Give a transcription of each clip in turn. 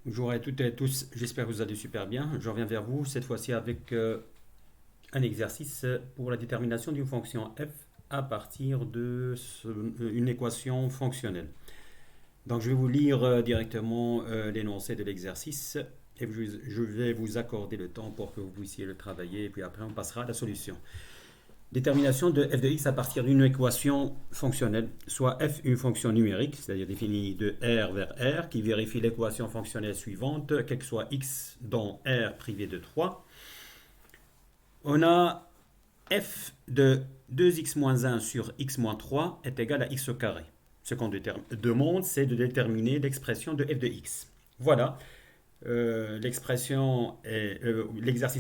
Bonjour à toutes et à tous, j'espère que vous allez super bien. Je reviens vers vous cette fois-ci avec un exercice pour la détermination d'une fonction f à partir une équation fonctionnelle. Donc je vais vous lire directement l'énoncé de l'exercice et je vais vous accorder le temps pour que vous puissiez le travailler et puis après on passera à la solution. Détermination de f de x à partir d'une équation fonctionnelle, soit f une fonction numérique, c'est-à-dire définie de R vers R, qui vérifie l'équation fonctionnelle suivante, quel que soit x dont R privé de 3. On a f de 2x-1 sur x-3 est égal à x au carré. Ce qu'on demande, c'est de déterminer l'expression de f de x. Voilà. L'exercice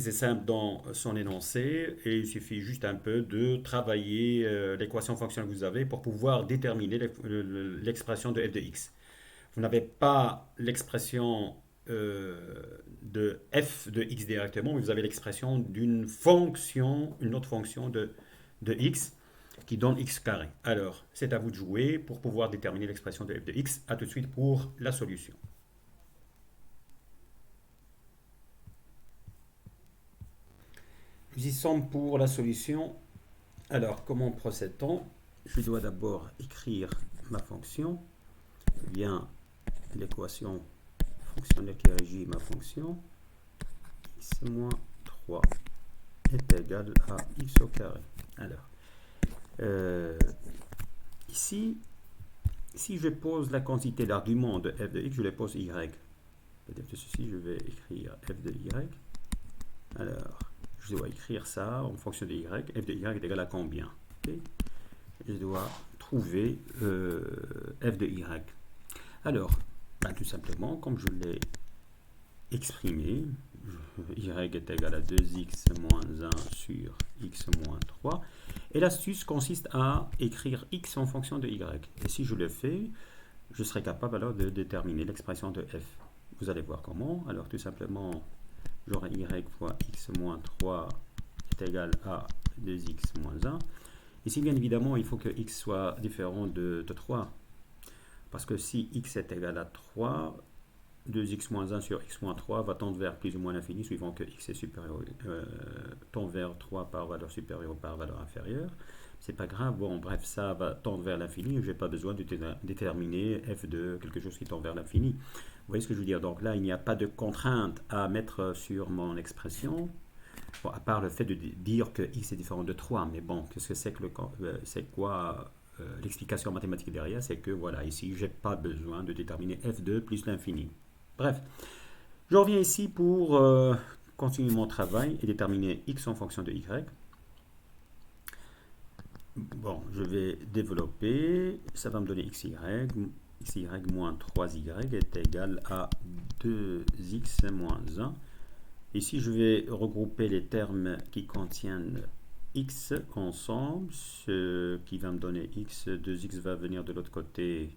est simple dans son énoncé et il suffit juste un peu de travailler l'équation fonctionnelle que vous avez pour pouvoir déterminer l'expression de f de x. Vous n'avez pas l'expression de f de x directement, mais vous avez l'expression d'une fonction, une autre fonction de x qui donne x carré. Alors, c'est à vous de jouer pour pouvoir déterminer l'expression de f de x. A tout de suite pour la solution. Nous y sommes pour la solution. Alors, comment procède-t-on? Je dois d'abord écrire ma fonction, bien l'équation fonctionnelle qui régit ma fonction. X moins 3 est égal à x au carré. Alors, ici, si je pose la quantité d'arguments de f de x, je les pose y. Peut-être que ceci, je vais écrire f de y. Alors, je dois écrire ça en fonction de y. F de y est égal à combien? Okay. Je dois trouver f de y. Alors, tout simplement, comme je l'ai exprimé, y est égal à 2x moins 1 sur x moins 3. Et l'astuce consiste à écrire x en fonction de y. Et si je le fais, je serai capable alors de déterminer l'expression de f. Vous allez voir comment. Alors, tout simplement, j'aurai y fois x moins 3 est égal à 2x moins 1. Ici, bien évidemment, il faut que x soit différent de 3. Parce que si x est égal à 3, 2x moins 1 sur x moins 3 va tendre vers plus ou moins l'infini, suivant que x est supérieur, tend vers 3 par valeur supérieure ou par valeur inférieure. C'est pas grave, bon, bref, ça va tendre vers l'infini, je n'ai pas besoin de déterminer f de quelque chose qui tend vers l'infini. Vous voyez ce que je veux dire? Donc là, il n'y a pas de contrainte à mettre sur mon expression, bon, à part le fait de dire que x est différent de 3. Mais bon, qu'est-ce que c'est quoi l'explication mathématique derrière? C'est que voilà, ici, je n'ai pas besoin de déterminer f de plus l'infini. Bref, je reviens ici pour continuer mon travail et déterminer x en fonction de y. Bon, je vais développer, ça va me donner xy moins 3y est égal à 2x moins 1. Ici, je vais regrouper les termes qui contiennent x ensemble, ce qui va me donner x, 2x va venir de l'autre côté,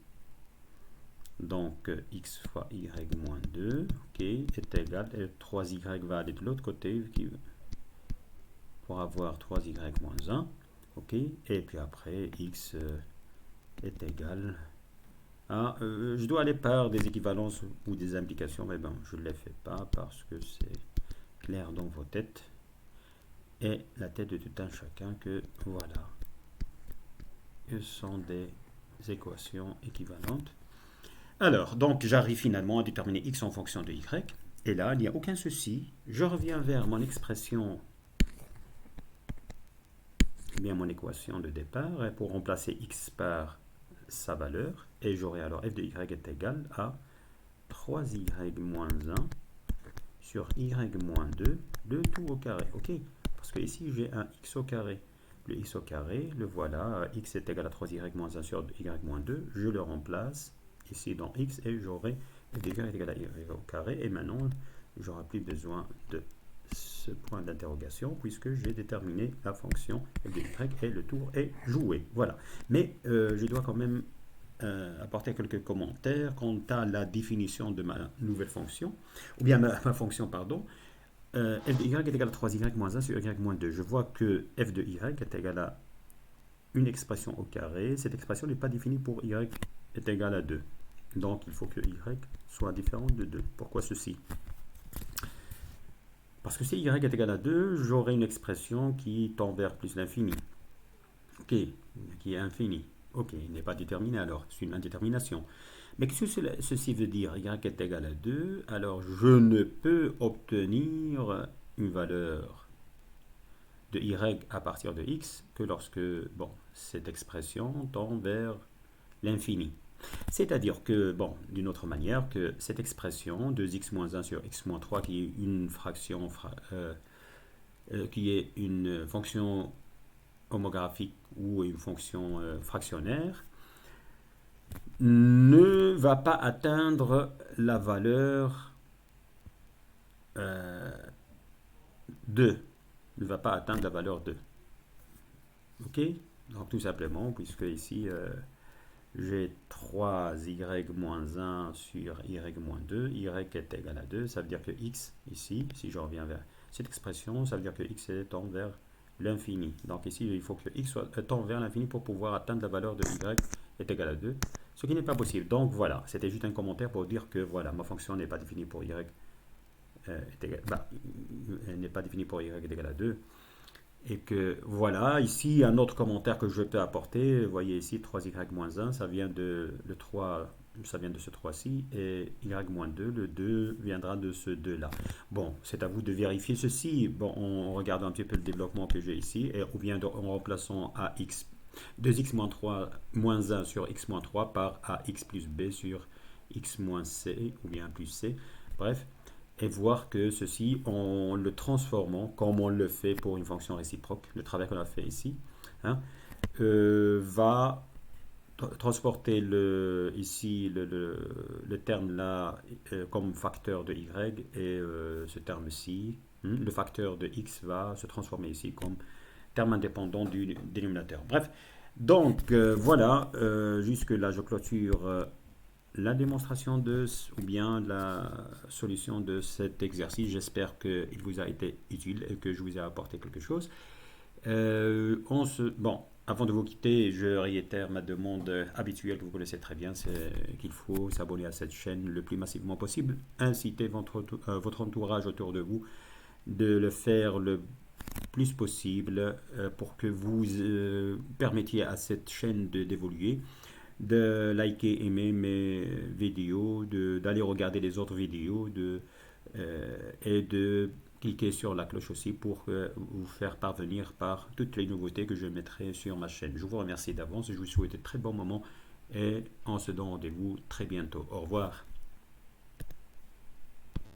donc x fois y moins 2, ok, est égal, et 3y va aller de l'autre côté pour avoir 3y moins 1, ok, et puis après x est égal à, je dois aller par des équivalences ou des implications, mais bon, je ne les fais pas parce que c'est clair dans vos têtes et la tête de tout un chacun que voilà, ce sont des équations équivalentes. Alors, donc j'arrive finalement à déterminer x en fonction de y. Et là, il n'y a aucun souci. Je reviens vers mon expression, bien mon équation de départ, pour remplacer x par sa valeur. Et j'aurai alors f de y est égal à 3y moins 1 sur y moins 2, le tout au carré. Ok? Parce que ici, j'ai un x au carré. Le x au carré, le voilà. X est égal à 3y moins 1 sur y moins 2. Je le remplace ici dans x et j'aurai f de y est égal à y au carré. Et maintenant, j'aurai plus besoin de ce point d'interrogation puisque j'ai déterminé la fonction f de y et le tour est joué. Voilà. Mais je dois quand même apporter quelques commentaires quant à la définition de ma nouvelle fonction, ou bien ma fonction, pardon. F de y est égal à 3y moins 1 sur y moins 2. Je vois que f de y est égal à une expression au carré. Cette expression n'est pas définie pour y est égal à 2. Donc, il faut que y soit différent de 2. Pourquoi ceci? Parce que si y est égal à 2, j'aurai une expression qui tend vers plus l'infini. Ok, qui est infini. Ok, il n'est pas déterminé alors, c'est une indétermination. Mais qu'est-ce que ceci veut dire? Y est égal à 2, alors je ne peux obtenir une valeur de y à partir de x que lorsque, bon, cette expression tend vers l'infini. C'est-à-dire que, bon, d'une autre manière, que cette expression 2x moins 1 sur x moins 3, qui est une fraction, qui est une fonction homographique ou une fonction fractionnaire, ne va pas atteindre la valeur 2. Ne va pas atteindre la valeur 2. Ok? Donc tout simplement, puisque ici, j'ai 3y moins 1 sur y moins 2, y est égal à 2, ça veut dire que x, ici, si je reviens vers cette expression, ça veut dire que x tend vers l'infini. Donc ici, il faut que x tend vers l'infini pour pouvoir atteindre la valeur de y est égal à 2, ce qui n'est pas possible. Donc voilà, c'était juste un commentaire pour dire que voilà, ma fonction n'est pas définie pour y est égal, elle n'est pas définie pour y est égal à 2. Et que voilà, ici un autre commentaire que je peux apporter, vous voyez ici 3y-1, ça vient de le 3, ça vient de ce 3-ci, et y-2, le 2 viendra de ce 2-là. Bon, c'est à vous de vérifier ceci. Bon, on regarde un petit peu le développement que j'ai ici, et, ou bien en remplaçant ax 2x moins 3 moins 1 sur x moins 3 par ax plus b sur x moins c, ou bien plus c. Bref, et voir que ceci, en le transformant, comme on le fait pour une fonction réciproque, le travail qu'on a fait ici, hein, va transporter ici le terme là comme facteur de y et ce terme-ci, le facteur de x va se transformer ici comme terme indépendant du dénominateur. Bref, donc voilà, jusque là je clôture la démonstration ou bien la solution de cet exercice. J'espère qu'il vous a été utile et que je vous ai apporté quelque chose. Bon, avant de vous quitter, je réitère ma demande habituelle que vous connaissez très bien, c'est qu'il faut s'abonner à cette chaîne le plus massivement possible, inciter votre entourage autour de vous de le faire le plus possible pour que vous permettiez à cette chaîne d'évoluer, de liker, aimer mes vidéos, d'aller regarder les autres vidéos et de cliquer sur la cloche aussi pour vous faire parvenir par toutes les nouveautés que je mettrai sur ma chaîne. Je vous remercie d'avance, je vous souhaite de très bons moments et on se donne rendez-vous très bientôt. Au revoir.